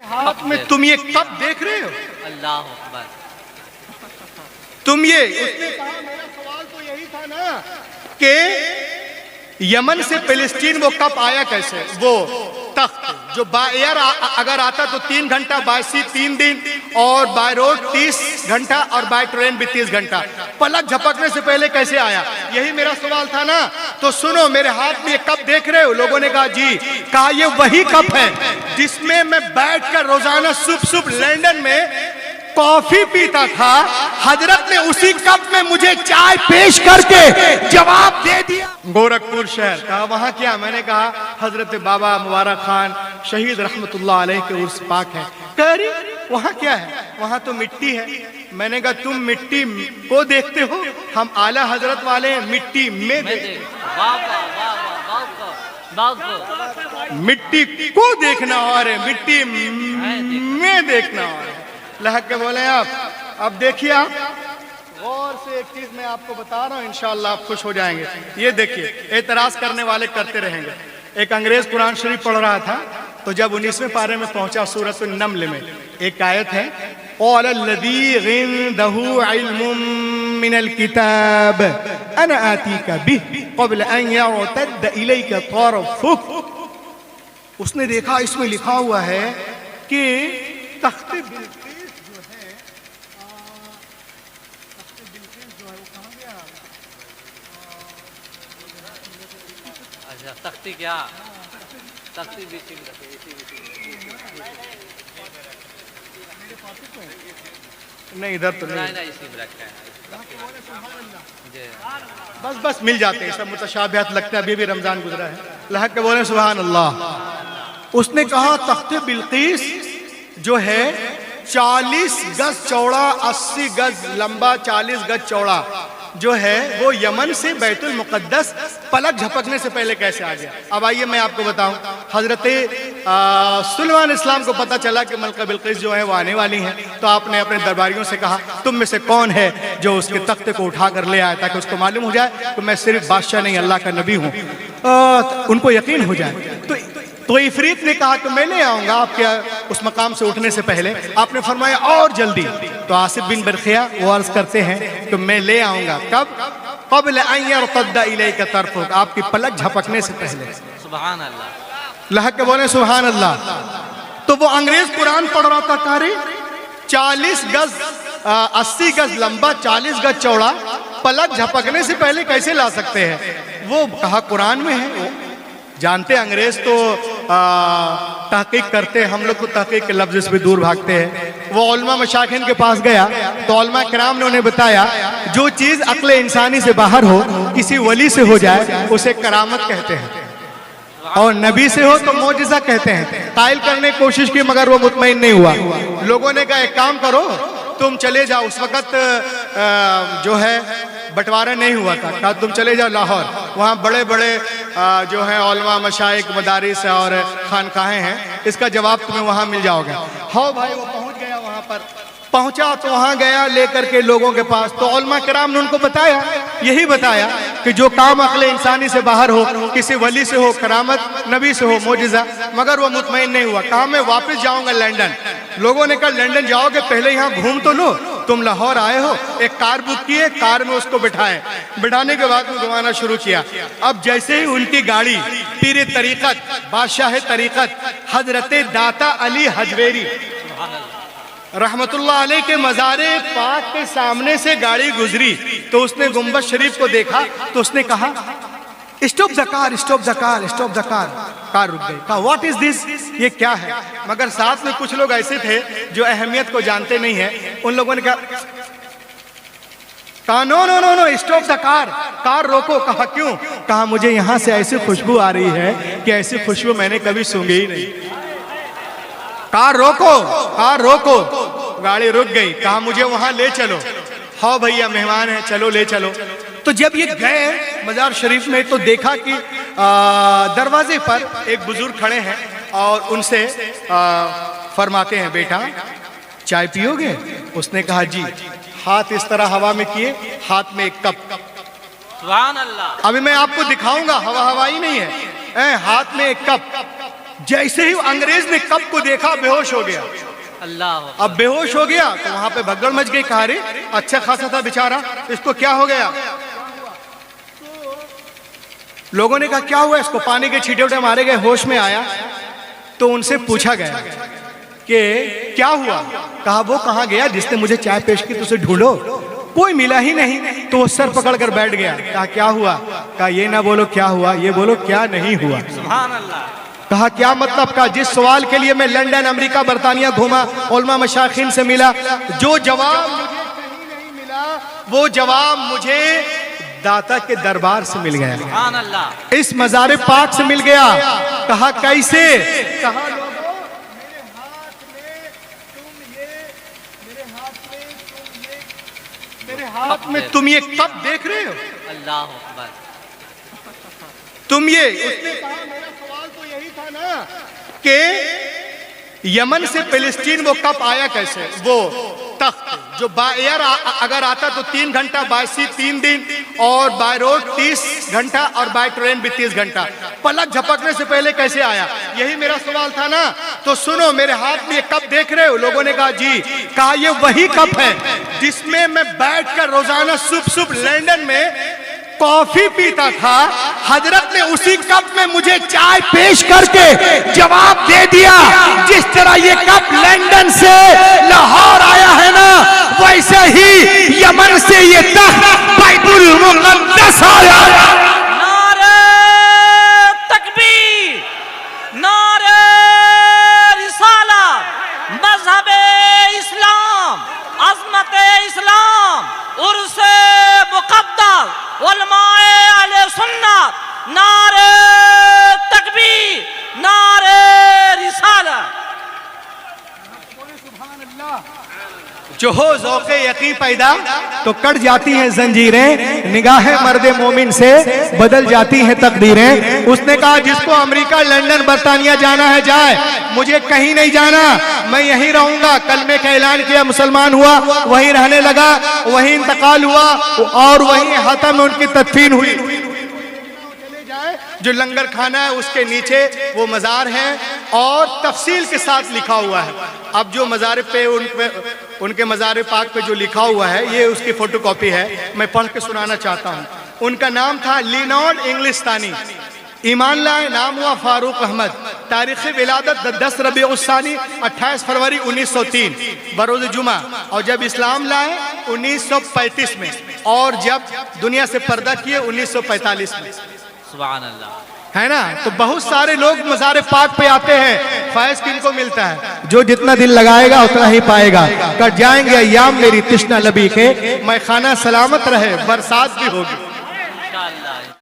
हाथ में तुम ये कप देख रहे हो? अल्लाह अकबर। तुम ये, उसने कहा मेरा सवाल तो यही था ना कि यमन से फिलिस्तीन वो कप आया कैसे? वो तख्त जो बाय एयर अगर आता तो 3 घंटा, बाय सी 3 दिन, और बाय रोड 30 घंटा, और बाय ट्रेन भी 30 घंटा। पलक झपकने से पहले कैसे आया? यही मेरा सवाल था ना। तो सुनो, मेरे हाथ में ये कप देख रहे हो? लोगों ने कहा जी। कहा ये वही कप है जिसमें मैं बैठकर रोजाना सुबह लंदन में कॉफी पीता था। हजरत ने उसी कप में मुझे चाय पेश करके जवाब दे दिया। गोरखपुर शहर। कहा वहां क्या? मैंने कहा हजरत बाबा मुबारक खान शहीद रहमतुल्लाह अलैह के उर्स पाक है। कह रही वहां क्या है? वहां तो मिट्टी है। मैंने कहा तुम मिट्टी को देखते हो, हम आला हजरत वाले मिट्टी में मिट्टी को देखना और मिट्टी में देखना और लहक के बोले आप। अब देखिए, आप गौर से एक चीज मैं आपको बता रहा हूँ, इंशाअल्लाह आप खुश हो जाएंगे। ये देखिए, एतराज करने वाले करते रहेंगे। एक अंग्रेज कुरान शरीफ पढ़ रहा था, तो जब 19वें पारे में पहुंचा सूरत नम्ल में एक आयत है, क़ालल्लज़ी इंदहु इल्मुम मिनल किताब अना आतीका बिही क़ब्ल अन यअतद इलैका तरफुक। उसने देखा इसमें लिखा हुआ है कि तख्ते बिल्कीस जो है, तख्ते बिल्कीस जो है वो कहाँ गया? अच्छा, तख्ती क्या? तख्ती भी नहीं, इधर तो नहीं। नहीं, इसी में रखा है। बस बस मिल जाते हैं, सब मुतशाबिहात लगता है। अभी भी रमजान गुजरा है। लहक के बोले सुभान अल्लाह। उसने कहा तख्ते बिल्कीस जो है 40 गज चौड़ा, 80 गज लंबा, 40 गज चौड़ा जो है, वो यमन से बैतुल मुक़द्दस पलक झपकने से पहले कैसे आ गया? अब आइए मैं आपको बताऊं। हजरत सुलेमान इस्लाम को पता चला कि मलका बिल्कीस जो है वो आने वाली हैं, तो आपने अपने दरबारियों से कहा तुम में से कौन है जो उसके तख्ते को उठा कर ले आया, ताकि उसको मालूम हो जाए कि मैं सिर्फ बादशाह नहीं, अल्लाह का नबी हूँ, उनको यकीन हो जाए। तो इफरीत ने कहा कि मैं ले आऊंगा आपके उस मकाम से उठने से पहले। आपने फरमाया और जल्दी। तो आसिफ बिन बरखिया वो अर्ज करते हैं कि मैं ले आऊंगा कब? क़ब्ल अन यरतद्द इलैका तरफुक, आपकी पलक झपकने से पहले। सुभान अल्लाह। लहक के बोले सुभान अल्लाह। तो वो अंग्रेज कुरान पढ़ रहा था, कारी 40 गज 80 गज लंबा, 40 गज चौड़ा, पलक झपकने से पहले कैसे ला सकते हैं? वो कहा कुरान में है। वो जानते अंग्रेज तो तहकीक करते हैं, हम लोग तो तहकीक के लफ्ज़ से भी दूर भागते हैं। वो उलमा मशाइखिन के पास गया तो उलमा किराम ने उन्हें बताया जो चीज़ अक्ल इंसानी से बाहर हो, किसी वली से हो जाए, उसे करामत कहते हैं, और नबी से हो तो मौजिज़ा कहते हैं। कायल करने की कोशिश की मगर वो मुतमईन नहीं हुआ। लोगों ने कहा एक काम करो, तुम चले जाओ। उस वक़्त जो है बंटवारा नहीं हुआ था। कहा तुम चले जाओ लाहौर, वहाँ बड़े बड़े जो हैं उलमा मशाइख मदारिस और खानकाहें हैं, इसका जवाब तुम्हें वहाँ मिल जाओगे। हाँ भाई, वो पहुँच गया। वहाँ पर पहुँचा तो वहाँ गया लेकर के लोगों के पास, तो उलमा किराम ने उनको बताया, यही बताया कि जो काम अक्ल इंसानी से बाहर हो, किसी वली से हो करामत, नबी से हो मौजिज़ा, मगर वो मुतमईन नहीं हुआ। कहा मैं वापस जाऊँगा लंदन। लोगों ने कहा लंदन जाओगे, पहले यहाँ घूम तो लो, तुम लाहौर आए हो। एक कार बुक किए, कार में उसको बिठाए, बिठाने के बाद में घुमाना शुरू किया। अब जैसे ही उनकी गाड़ी पीर तरीक़त, बादशाह तरीक़त हजरत दाता अली हजवेरी रहमतुल्लाह अलैह के मज़ारे पाक के सामने से गाड़ी गुजरी, तो उसने गुंबद शरीफ को देखा, तो उसने कहा stop the car, stop the car, stop the car. Car रुक गई। कहा व्हाट इज दिस, ये क्या है? मगर साथ में कुछ लोग ऐसे थे जो अहमियत को जानते नहीं है। उन लोगों ने कहा no no no no, stop the car, car रोको। कहा क्यों? कहा मुझे यहाँ से ऐसी खुशबू आ रही है कि ऐसी खुशबू मैंने कभी सूंघी ही नहीं। कार रोको, कार रोको। गाड़ी रुक गई। कहा मुझे वहां ले चलो। हाँ भैया मेहमान है, चलो ले चलो। तो जब ये गए मजार शरीफ में, तो देखा कि दरवाजे पर एक बुजुर्ग खड़े हैं और उनसे फरमाते हैं बेटा चाय पियोगे? उसने कहा जी। हाथ इस तरह हवा में किए, हाथ में एक कप। सुभान अल्लाह। अभी मैं आपको दिखाऊंगा, हवा हवाई नहीं है, हाथ में एक कप। जैसे ही अंग्रेज ने कप को देखा बेहोश हो गया। अल्लाह अब बेहोश हो गया तो वहां पे भगदड़ मच गई। कहा रे अच्छा खासा था बेचारा, इसको क्या हो गया? लोगों ने कहा क्या हुआ इसको? पानी के छींटे उठे मारे गए, होश में आया। तो उनसे पूछा गया कि क्या हुआ? कहा वो कहाँ गया जिसने मुझे चाय पेश की, तुझे ढूंढो, कोई मिला ही नहीं। तो वो सर पकड़ कर बैठ गया। कहा क्या हुआ? कहा ये ना बोलो क्या हुआ, ये बोलो क्या नहीं हुआ। सुभान अल्लाह। कहा क्या मतलब? का जिस सवाल के लिए मैं लंदन, अमेरिका, बर्तानिया घूमा, उलमा मशाखिन से मिला, जो जवाब मुझे कहीं नहीं मिला, वो जवाब मुझे दाता के दरबार से मिल गया, सुभान अल्लाह। इस मज़ार पाक से मिल गया। कहा कैसे? कहा लोगों, मेरे हाथ में तुम ये कब देख रहे हो? अल्लाह अकबर। तुम ये, उसने कहा मेरा सवाल तो यही था ना कि यमन से फिलिस्तीन वो कब आया कैसे? वो तख्त जो बाय एयर अगर आता तो 3 घंटा, बाय सी 3 दिन, और बाय रोड 30 घंटा, और बाय ट्रेन भी 30 घंटा। पलक झपकने से पहले कैसे आया? यही मेरा सवाल था ना। तो सुनो, मेरे हाथ में ये कप देख रहे हो? लोगों ने कहा जी। कहा ये वही कप है जिसमें मैं बैठकर रोजाना सुबह लंदन में कॉफी पीता था। हजरत ने उसी कप में मुझे चाय पेश करके जवाब दे दिया। जिस तरह ये कप लंदन से लाहौर आया है ना, वैसे ही यमन से ये तख्त बैतुल मुक़द्दस आया। नारे तकबीर, नारे रिसालत, मज़हबे इस्लाम, अज़मते इस्लाम, उर्से मुक़द्दस, उलमाए अहले सुन्नत, नारे तकबीर, नारे रिसालत। जो हो ज़ौक़े यकीन पैदा तो कट जाती हैं जंजीरें, निगाहें मर्दे मोमिन से बदल जाती हैं तकदीरें। उसने कहा जिसको अमेरिका, लंदन, बर्तानिया जाना है जाए, मुझे कहीं नहीं जाना, मैं यहीं रहूंगा। कलमे का ऐलान किया, मुसलमान हुआ, वहीं रहने लगा, वहीं इंतकाल हुआ, और वहीं हाथा में उनकी तदफीन हुई। जो लंगर खाना है उसके नीचे वो मज़ार है, और तफसील के साथ लिखा हुआ है। अब जो मज़ार पे उनके मज़ार पाक पे जो लिखा हुआ है, ये उसकी फोटोकॉपी है, मैं पढ़ के सुनाना चाहता हूँ। उनका नाम था लिनॉर्ड इंग्लिस्तानी। ईमान लाए, नाम हुआ फारूक अहमद। तारीख़ विलादत 10 रबीउस्सानी 28 फरवरी 1903 बरोज़ जुमा। और जब इस्लाम लाए 1935 में, और जब दुनिया से पर्दा किए 1945 में। सुभान अल्लाह। है ना? तो बहुत सारे लोग मज़ार पाक पे आते हैं। फैज़ किनको मिलता है? जो जितना दिल लगाएगा उतना ही पाएगा। कट जाएंगे अय्याम मेरी तिश्ना लबी के, मैं खाना सलामत रहे, बरसात भी होगी।